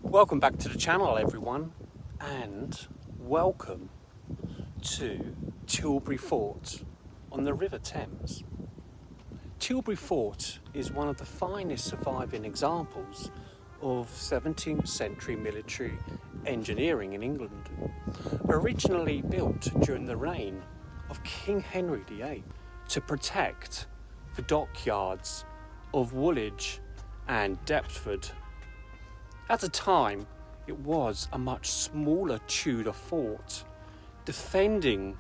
Welcome back to the channel, everyone, and welcome to Tilbury Fort on the River Thames. Tilbury Fort is one of the finest surviving examples of 17th century military engineering in England. Originally built during the reign of King Henry VIII to protect the dockyards of Woolwich and Deptford. At the time, it was a much smaller Tudor fort, defending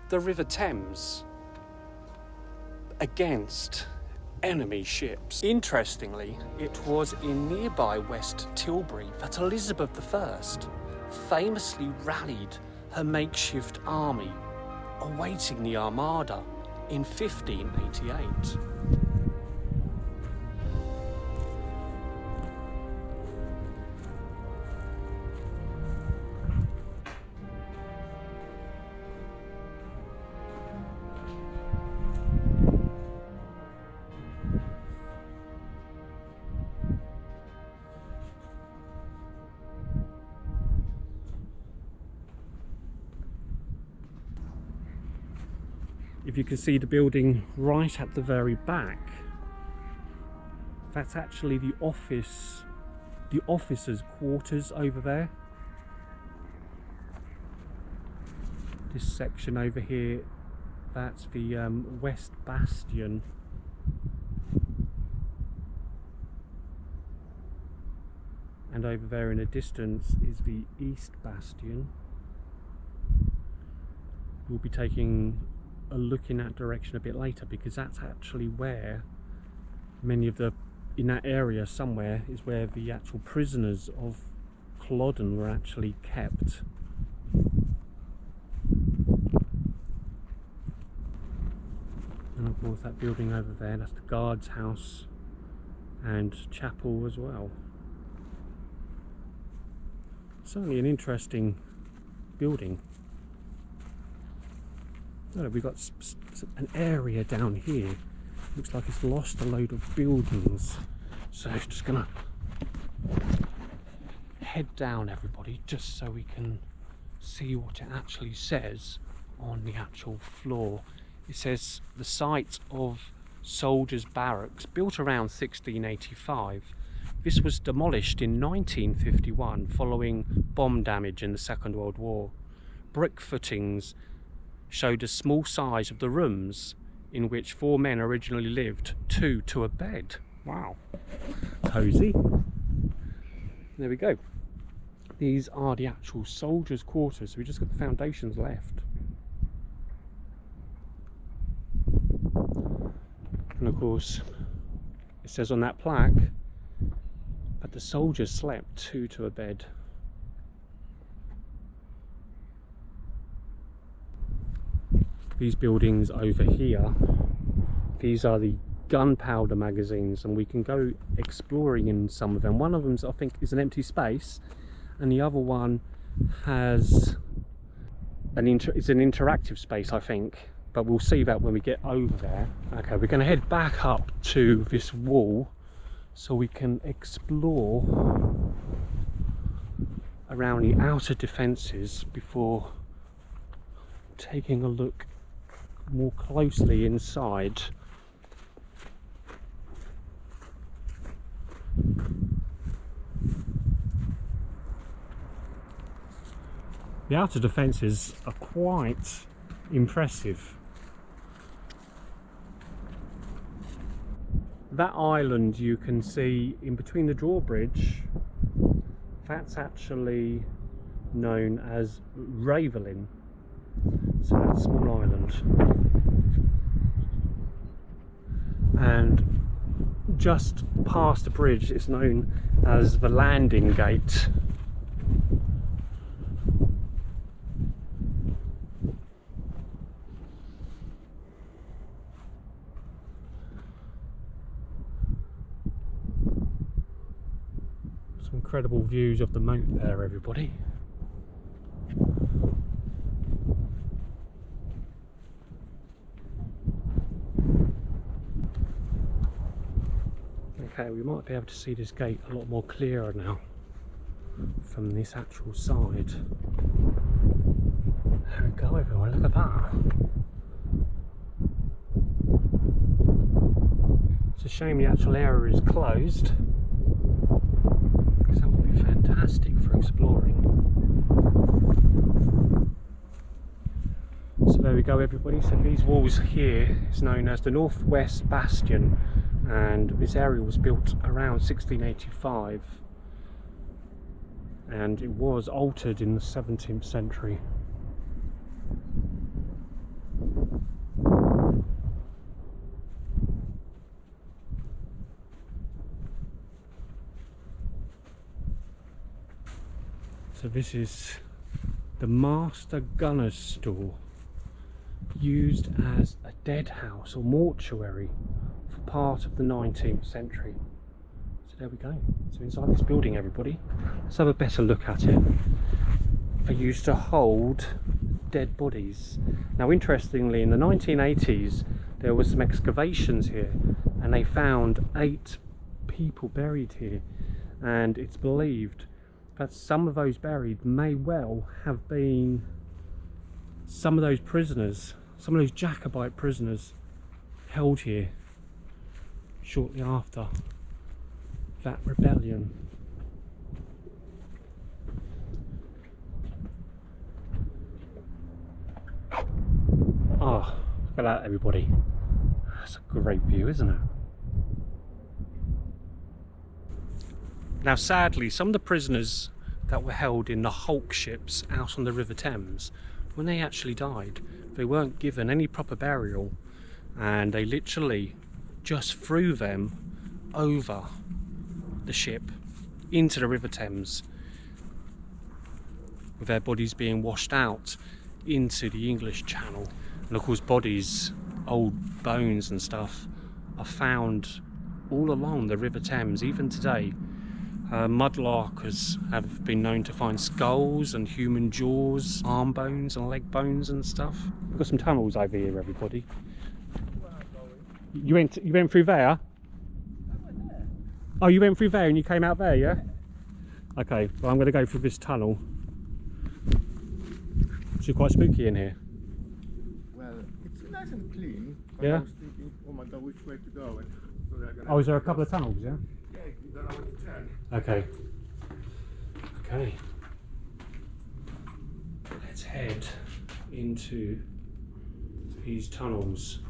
the River Thames against enemy ships. Interestingly, it was in nearby West Tilbury that Elizabeth I famously rallied her makeshift army, awaiting the Armada in 1588. If you can see the building right at the very back, that's actually the officers' quarters over there. This section over here, that's the West Bastion. And over there in the distance is the East Bastion. We'll be taking a look in that direction a bit later, because that's actually where many of the, in that area somewhere, is where the actual prisoners of Culloden were actually kept. And of course that building over there, that's the guard's house and chapel as well. Certainly an interesting building. Oh, we've got an area down here. Looks like it's lost a load of buildings. So just gonna head down, everybody, just so we can see what it actually says on the actual floor. It says the site of soldiers' barracks, built around 1685. This was demolished in 1951 following bomb damage in the Second World War. Brick footings showed a small size of the rooms in which 4 men originally lived, 2 to a bed. Wow, cozy. There we go. These are the actual soldiers' quarters. So we just got the foundations left. And of course, it says on that plaque that the soldiers slept 2 to a bed. These buildings over here, these are the gunpowder magazines, and we can go exploring in some of them. One of them, I think, is an empty space, and the other one has it's an interactive space, I think, but we'll see that when we get over there. Okay, we're going to head back up to this wall so we can explore around the outer defences before taking a look more closely inside. The outer defences are quite impressive. That island you can see in between the drawbridge, that's actually known as Ravelin. So that's a small island. And just past the bridge it's known as the landing gate. Some incredible views of the moat there, everybody. Okay, we might be able to see this gate a lot more clearer now from this actual side. There we go, everyone, look at that. It's a shame the actual area is closed, because that would be fantastic for exploring. So there we go, everybody. So these walls here is known as the Northwest Bastion, and this area was built around 1685 and it was altered in the 17th century. So this is the Master Gunner's Store, used as a dead house or mortuary for part of the 19th century. So there we go. So inside this building, everybody, let's have a better look at it. They used to hold dead bodies. Now interestingly, in the 1980s there were some excavations here and they found 8 people buried here, and it's believed that some of those buried may well have been some of those prisoners, some of those Jacobite prisoners held here shortly after that rebellion. Oh, look at that, everybody. That's a great view, isn't it? Now sadly, some of the prisoners that were held in the hulk ships out on the River Thames, when they actually died, they weren't given any proper burial, and they literally just threw them over the ship into the River Thames, with their bodies being washed out into the English Channel. And of course bodies, old bones and stuff, are found all along the River Thames even today. Mudlarkers have been known to find skulls and human jaws, arm bones and leg bones and stuff. We've got some tunnels over here, everybody. You went through there? Oh, you went through there and you came out there, yeah? Okay, well I'm going to go through this tunnel. It's quite spooky in here. Well, it's nice and clean. Yeah? I was thinking, oh my god, which way to go? And so they're gonna Oh, is there a couple of tunnels, yeah? Yeah, you don't know where to turn. Okay. Okay. Let's head into these tunnels.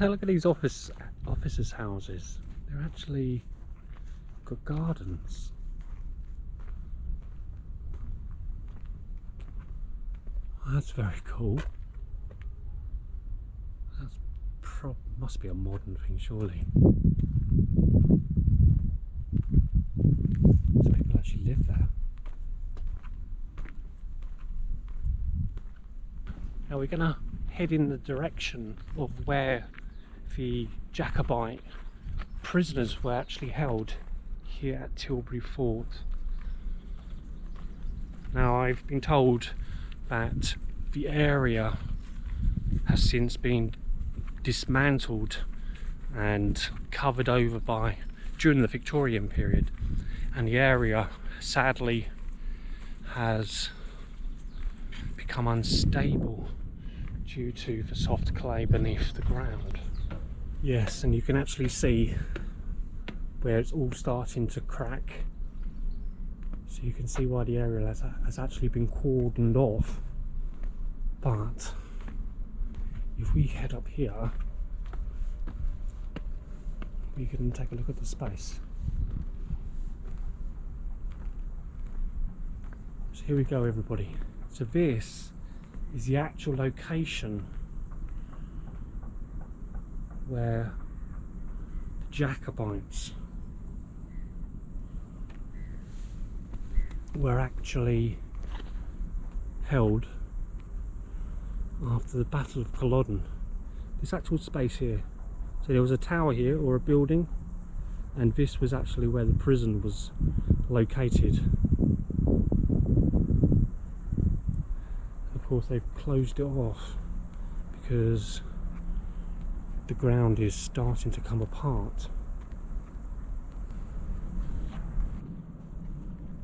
Now look at these officers' houses. They're actually got gardens. Oh, that's very cool. That's must be a modern thing, surely. So people actually live there. Now we're gonna head in the direction of where the Jacobite prisoners were actually held here at Tilbury Fort. Now I've been told that the area has since been dismantled and covered over by during the Victorian period, and the area sadly has become unstable due to the soft clay beneath the ground. Yes, and you can actually see where it's all starting to crack. So you can see why the area has actually been cordoned off. But if we head up here, we can take a look at the space. So here we go, everybody. So this is the actual location where the Jacobites were actually held after the Battle of Culloden. This actual space here. So there was a tower here, or a building, and this was actually where the prison was located. Of course they've closed it off because the ground is starting to come apart.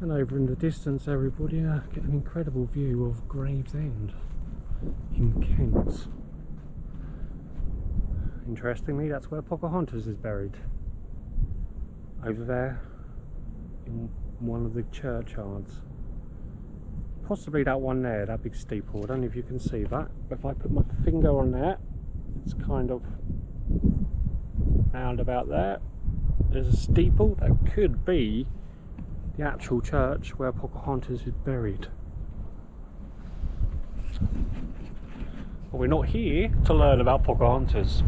And over in the distance, everybody, get an incredible view of Gravesend in Kent. Interestingly, that's where Pocahontas is buried. Over there in one of the churchyards. Possibly that one there, that big steeple. I don't know if you can see that. If I put my finger on that, it's kind of round about there. There's a steeple that could be the actual church where Pocahontas is buried. But we're not here to learn about Pocahontas.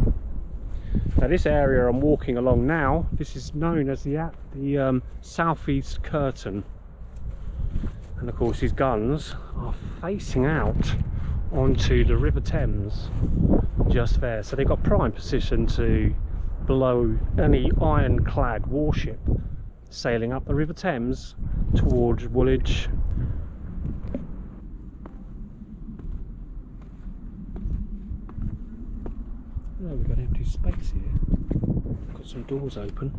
Now this area I'm walking along now, this is known as the southeast curtain. And of course these guns are facing out onto the River Thames just there. So they've got prime position to blow any ironclad warship sailing up the River Thames towards Woolwich. Oh, we've got empty space here. Got some doors open.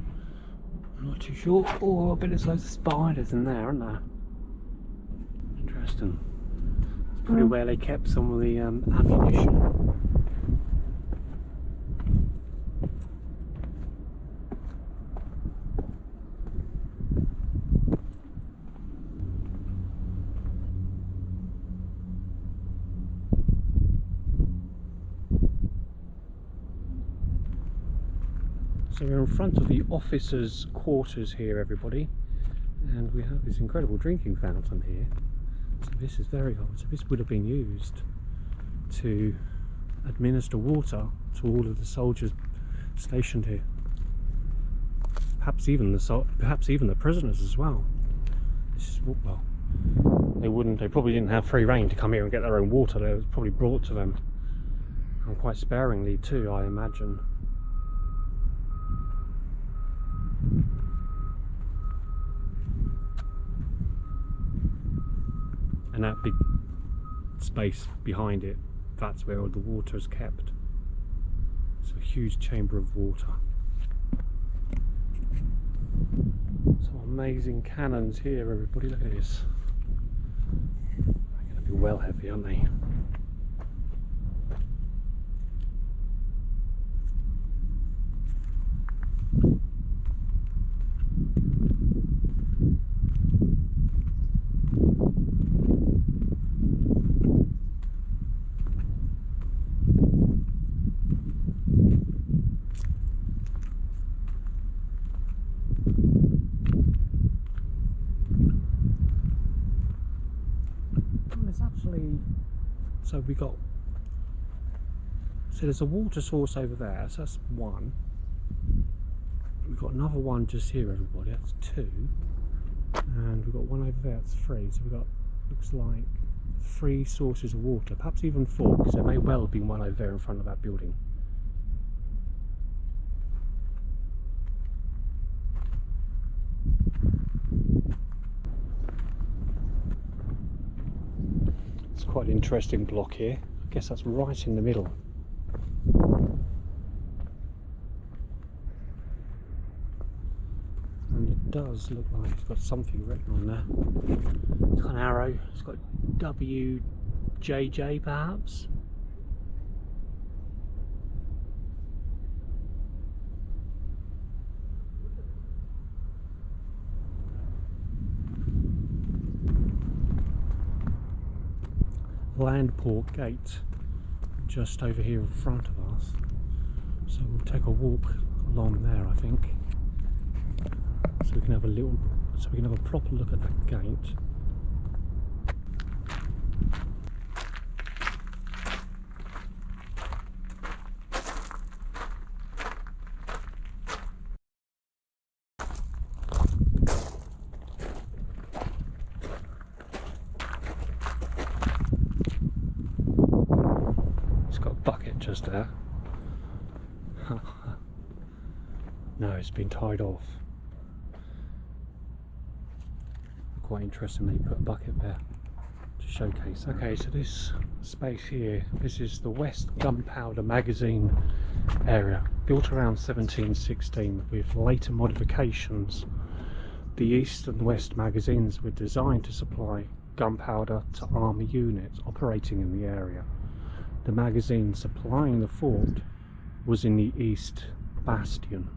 I'm not too sure. Oh, I bet there's loads of spiders in there, aren't there? Interesting. It's probably where they kept some of the ammunition. So we're in front of the officers' quarters here, everybody, and we have this incredible drinking fountain here. So this is very old. So this would have been used to administer water to all of the soldiers stationed here. Perhaps even the prisoners as well. This is, well, they probably didn't have free reign to come here and get their own water. It was probably brought to them, and quite sparingly too, I imagine. And that big space behind it, that's where all the water is kept. It's a huge chamber of water. Some amazing cannons here, everybody, look at this. They're going to be well heavy, aren't they? So we got, so there's a water source over there, so that's one. We've got another one just here, everybody, that's two. And we've got one over there, that's three. So we've got, looks like 3 sources of water, perhaps even 4, because there may well have been one over there in front of that building. It's quite an interesting block here. I guess that's right in the middle. And it does look like it's got something written on there. It's got an arrow. It's got WJJ perhaps. Landport gate just over here in front of us, so we'll take a walk along there, I think, so we can have a proper look at that gate. Just there. No, it's been tied off. Quite interesting they put a bucket there to showcase. Okay, so this space here, this is the West Gunpowder magazine area, built around 1716 with later modifications. The East and West magazines were designed to supply gunpowder to army units operating in the area. The magazine supplying the fort was in the East Bastion.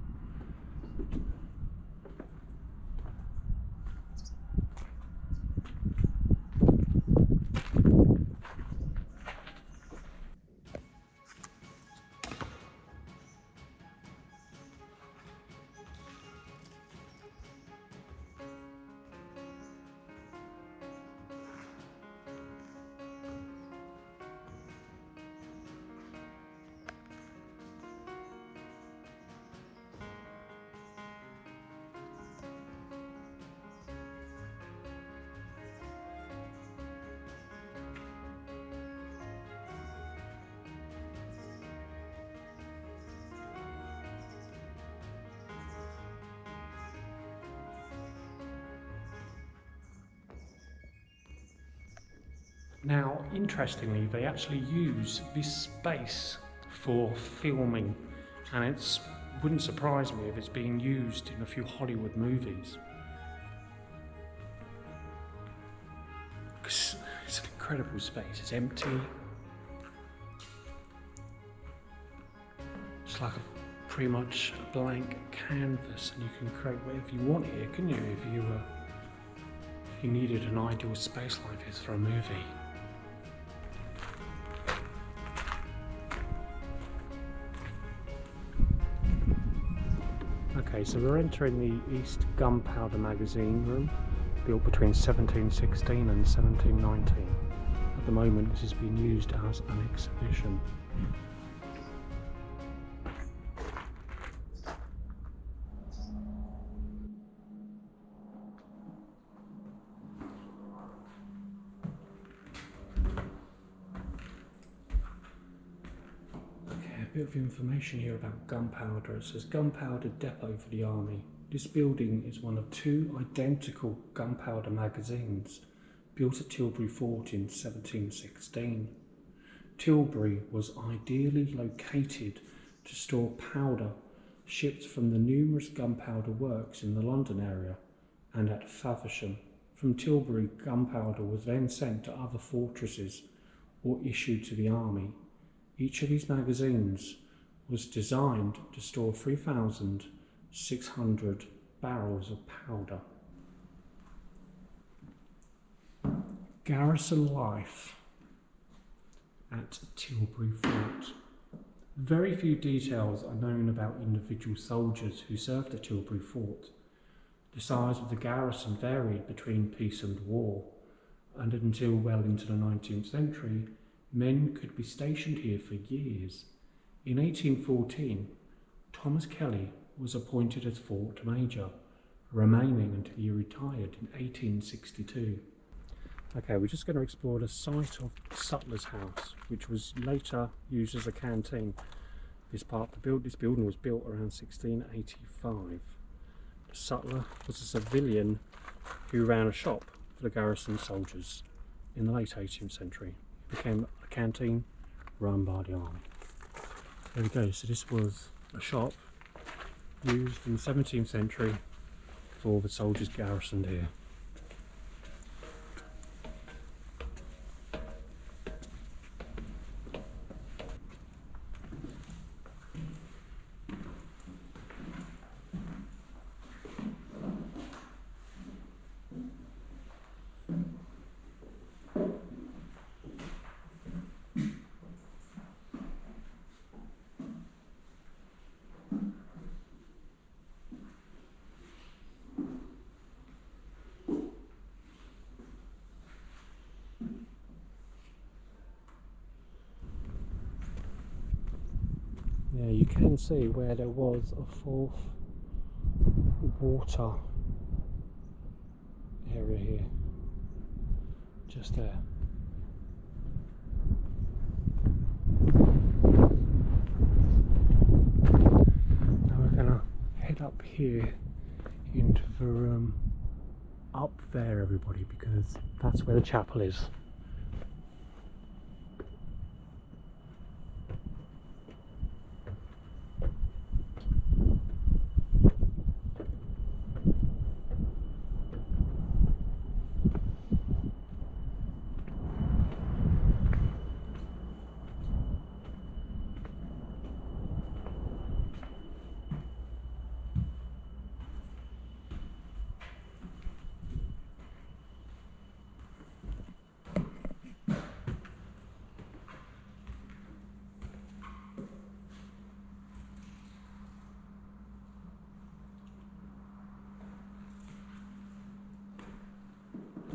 Now, interestingly, they actually use this space for filming, and it wouldn't surprise me if it's being used in a few Hollywood movies. It's an incredible space. It's empty. It's like pretty much a blank canvas, and you can create whatever you want here, can you? If you needed an ideal space like this for a movie. Okay, so we're entering the East Gunpowder magazine room, built between 1716 and 1719. At the moment, this is being used as an exhibition. A bit of information here about gunpowder. It says gunpowder depot for the army. This building is one of 2 identical gunpowder magazines built at Tilbury Fort in 1716. Tilbury was ideally located to store powder shipped from the numerous gunpowder works in the London area and at Faversham. From Tilbury, gunpowder was then sent to other fortresses or issued to the army. Each of these magazines was designed to store 3,600 barrels of powder. Garrison life at Tilbury Fort. Very few details are known about individual soldiers who served at Tilbury Fort. The size of the garrison varied between peace and war, and until well into the 19th century, Men could be stationed here for years. In 1814, Thomas Kelly was appointed as Fort Major, remaining until he retired in 1862. Okay, we're just going to explore the site of Sutler's house, which was later used as a canteen. This building was built around 1685. The Sutler was a civilian who ran a shop for the garrison soldiers in the late 18th century. It became a canteen run by the army. There we go, so this was a shop used in the 17th century for the soldiers garrisoned here. Yeah, you can see where there was a fourth water area here, just there. Now we're gonna head up here into the room up there, everybody, because that's where the chapel is.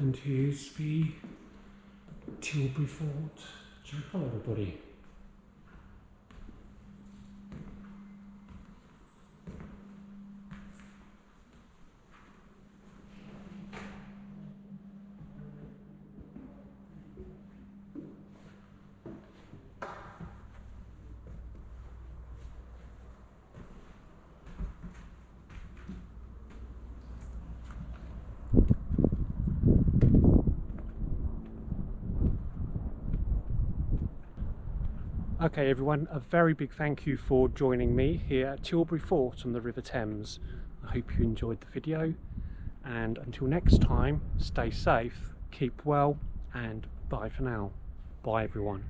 And here's the Tilbury Fort chapel, everybody. Okay everyone, a very big thank you for joining me here at Tilbury Fort on the River Thames. I hope you enjoyed the video, and until next time, stay safe, keep well, and bye for now. Bye everyone.